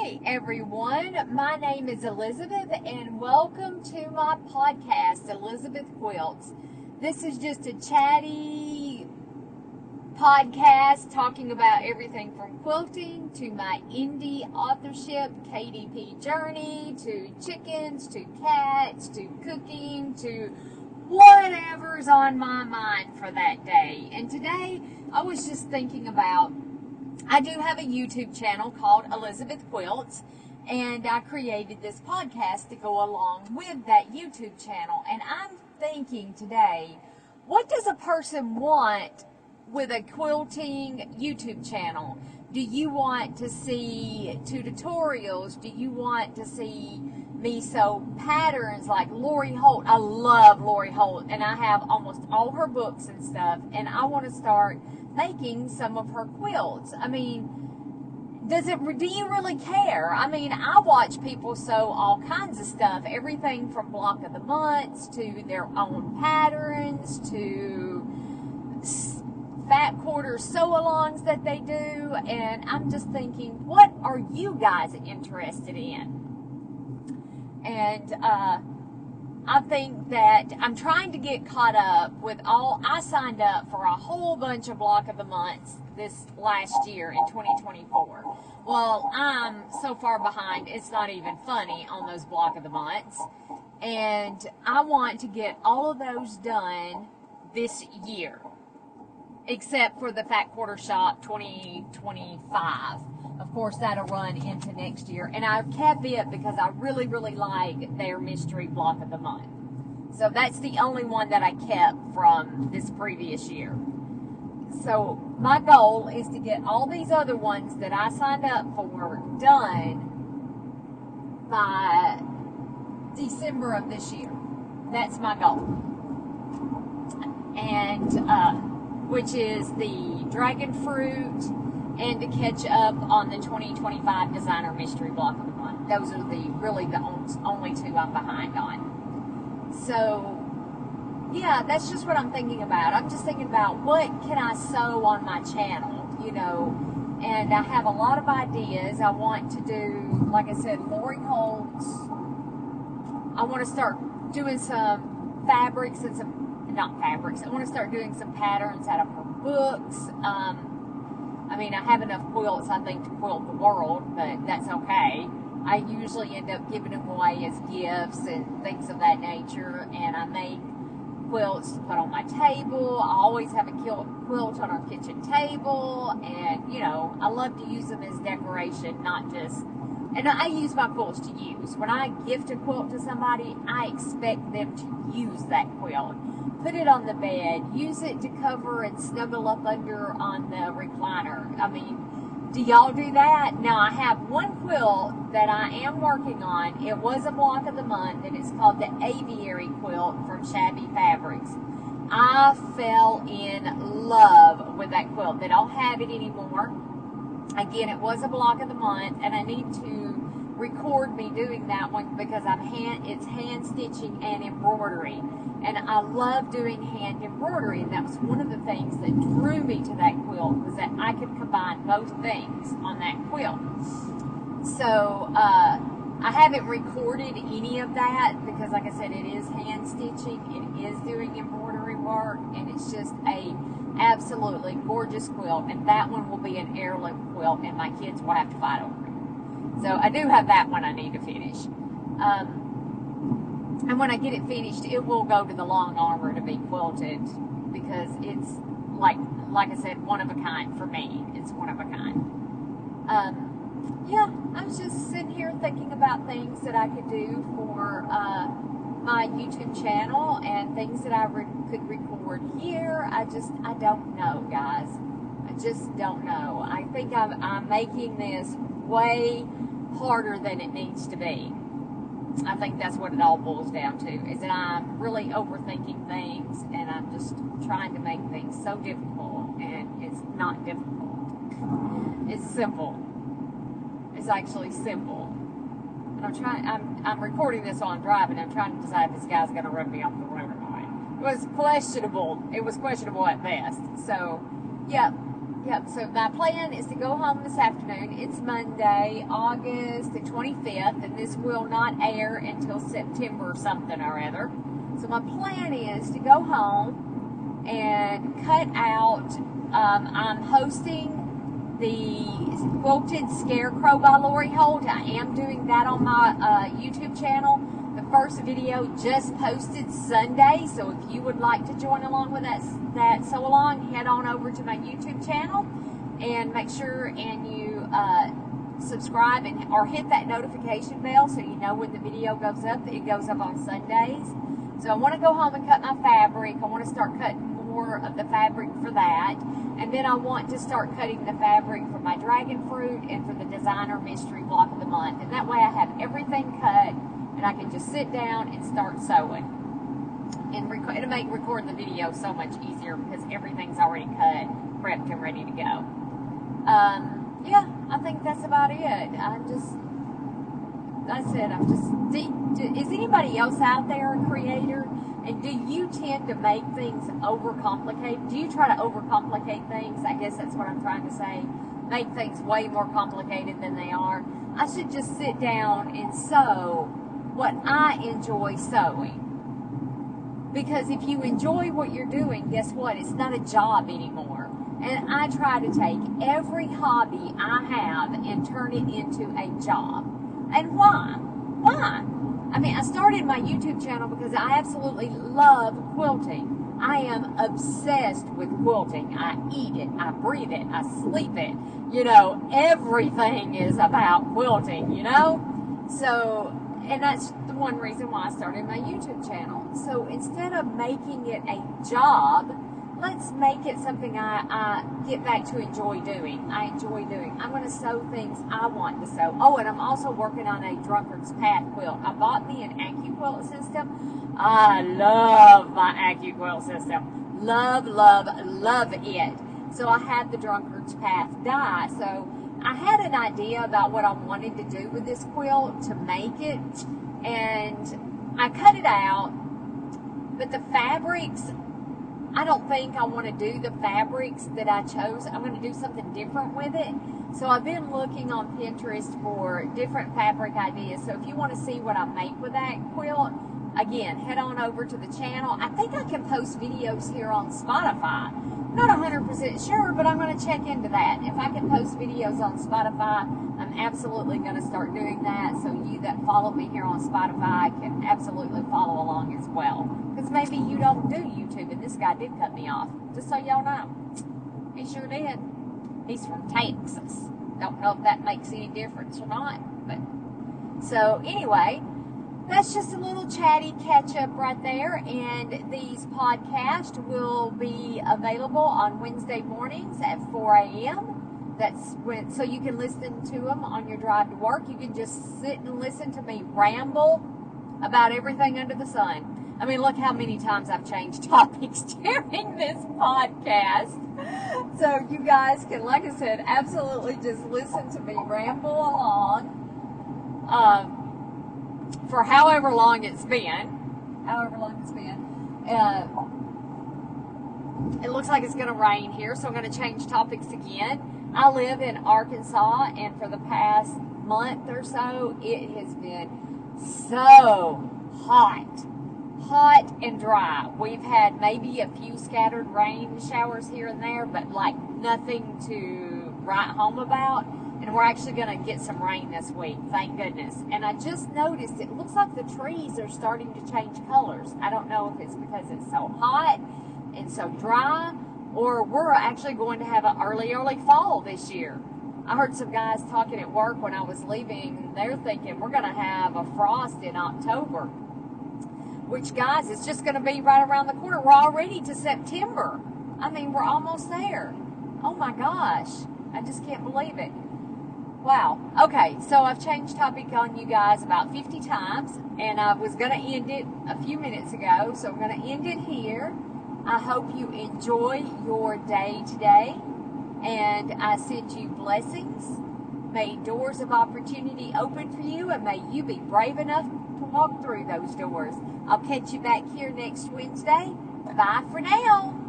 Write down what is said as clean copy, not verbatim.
Hey everyone, my name is Elizabeth and welcome to my podcast, Elizabeth Quilts. This is just a chatty podcast talking about everything from quilting to my indie authorship, KDP journey, to chickens, to cats, to cooking, to whatever's on my mind for that day. And today I was just thinking about, I do have a YouTube channel called Elizabeth Quilts, and I created this podcast to go along with that YouTube channel. And I'm thinking today, what does a person want with a quilting YouTube channel? Do you want to see tutorials? Do you want to see me sew patterns like Lori Holt? I love Lori Holt, and I have almost all her books and stuff, and I want to start making some of her quilts. I mean, do you really care? I mean, I watch people sew all kinds of stuff, everything from block of the months to their own patterns to fat quarter sew-alongs that they do, and I'm just thinking, what are you guys interested in? And I think that I'm trying to get caught up with I signed up for a whole bunch of block of the months this last year in 2024. Well, I'm so far behind, it's not even funny on those block of the months. And I want to get all of those done this year, except for the Fat Quarter Shop 2025. Of course, that'll run into next year. And I kept it because I really, really like their mystery block of the month. So that's the only one that I kept from this previous year. So my goal is to get all these other ones that I signed up for done by December of this year. That's my goal. And, which is the dragon fruit, and to catch up on the 2025 designer mystery block of the month. Those are really the only two I'm behind on. So, yeah, that's just what I'm thinking about. I'm just thinking about what can I sew on my channel, and I have a lot of ideas. I want to do, like I said, Lori Holt's. I want to start doing some fabrics and I want to start doing some patterns out of her books. I mean, I have enough quilts, I think, to quilt the world, but that's okay. I usually end up giving them away as gifts and things of that nature, and I make quilts to put on my table. I always have a quilt on our kitchen table, and, I love to use them as decoration, not just... And I use my quilts to use. When I gift a quilt to somebody, I expect them to use that quilt. Put it on the bed, use it to cover and snuggle up under on the recliner. I mean, do y'all do that? Now, I have one quilt that I am working on. It was a block of the month, and it's called the Aviary Quilt from Shabby Fabrics. I fell in love with that quilt. They don't have it anymore. Again, it was a block of the month, and I need to record me doing that one because it's hand stitching and embroidery. And I love doing hand embroidery, and that was one of the things that drew me to that quilt, was that I could combine both things on that quilt. So I haven't recorded any of that because, like I said, it is hand stitching, it is doing embroidery work, and it's just a absolutely gorgeous quilt. And that one will be an heirloom quilt, and my kids will have to fight over it. So I do have that one I need to finish. And when I get it finished, it will go to the long armor to be quilted because it's, like I said, one of a kind for me. It's one of a kind. Yeah, I was just sitting here thinking about things that I could do for my YouTube channel and things that I could record here. I don't know, guys. I just don't know. I think I'm making this way harder than it needs to be. I think that's what it all boils down to, is that I'm really overthinking things, and I'm just trying to make things so difficult, and it's not difficult. It's simple. It's actually simple. And I'm recording this while I'm driving. I'm trying to decide if this guy's going to run me off the road or not. It was questionable. It was questionable at best. So, yeah. Yep, so my plan is to go home this afternoon. It's Monday, August the 25th, and this will not air until September something or other. So my plan is to go home and cut out, I'm hosting the Quilted Scarecrow by Lori Holt. I am doing that on my YouTube channel. The first video just posted Sunday, so if you would like to join along with that sew along, head on over to my YouTube channel and make sure and you subscribe or hit that notification bell so you know when the video goes up. It goes up on Sundays. So I want to go home and cut my fabric. I want to start cutting more of the fabric for that, and then I want to start cutting the fabric for my dragon fruit and for the designer mystery block of the month, and that way I have everything cut and I can just sit down and start sewing. And it'll make recording the video so much easier because everything's already cut, prepped, and ready to go. Yeah, I think that's about it. Is anybody else out there a creator? And do you tend to make things overcomplicated? Do you try to overcomplicate things? I guess that's what I'm trying to say. Make things way more complicated than they are. I should just sit down and sew what I enjoy sewing. Because if you enjoy what you're doing, guess what? It's not a job anymore. And I try to take every hobby I have and turn it into a job. And why? Why? I mean, I started my YouTube channel because I absolutely love quilting. I am obsessed with quilting. I eat it, I breathe it, I sleep it. You know, everything is about quilting, you know? So, and that's the one reason why I started my YouTube channel. So instead of making it a job, let's make it something I get back to enjoy doing. I enjoy doing. I'm going to sew things I want to sew. Oh, and I'm also working on a Drunkard's Path quilt. I bought me an AccuQuilt system. I love my AccuQuilt system. Love, love, love it. So I had the Drunkard's Path die. So I had an idea about what I wanted to do with this quilt to make it, and I cut it out, but the fabrics, I don't think I want to do the fabrics that I chose. I'm going to do something different with it. So I've been looking on Pinterest for different fabric ideas. So if you want to see what I make with that quilt, again, head on over to the channel. I think I can post videos here on Spotify. Not 100% sure, but I'm going to check into that. If I can post videos on Spotify, I'm absolutely going to start doing that. So you that follow me here on Spotify can absolutely follow along as well. Because maybe you don't do YouTube, and this guy did cut me off. Just so y'all know. He sure did. He's from Texas. Don't know if that makes any difference or not. But so anyway, that's just a little chatty catch-up right there, and these podcasts will be available on Wednesday mornings at 4 a.m. That's when, so you can listen to them on your drive to work. You can just sit and listen to me ramble about everything under the sun. I mean, look how many times I've changed topics during this podcast. So you guys can, like I said, absolutely just listen to me ramble along. For however long it's been. It looks like it's going to rain here, so I'm going to change topics again. I live in Arkansas, and for the past month or so, it has been so hot and dry. We've had maybe a few scattered rain showers here and there, but like nothing to write home about. And we're actually going to get some rain this week, thank goodness. And I just noticed it looks like the trees are starting to change colors. I don't know if it's because it's so hot and so dry, or we're actually going to have an early fall this year. I heard some guys talking at work when I was leaving. They're thinking we're going to have a frost in October. Which, guys, it's just going to be right around the corner. We're already to September. I mean, we're almost there. Oh, my gosh. I just can't believe it. Wow. Okay, so I've changed topic on you guys about 50 times, and I was going to end it a few minutes ago, so I'm going to end it here. I hope you enjoy your day today, and I send you blessings. May doors of opportunity open for you, and may you be brave enough to walk through those doors. I'll catch you back here next Wednesday. Bye for now.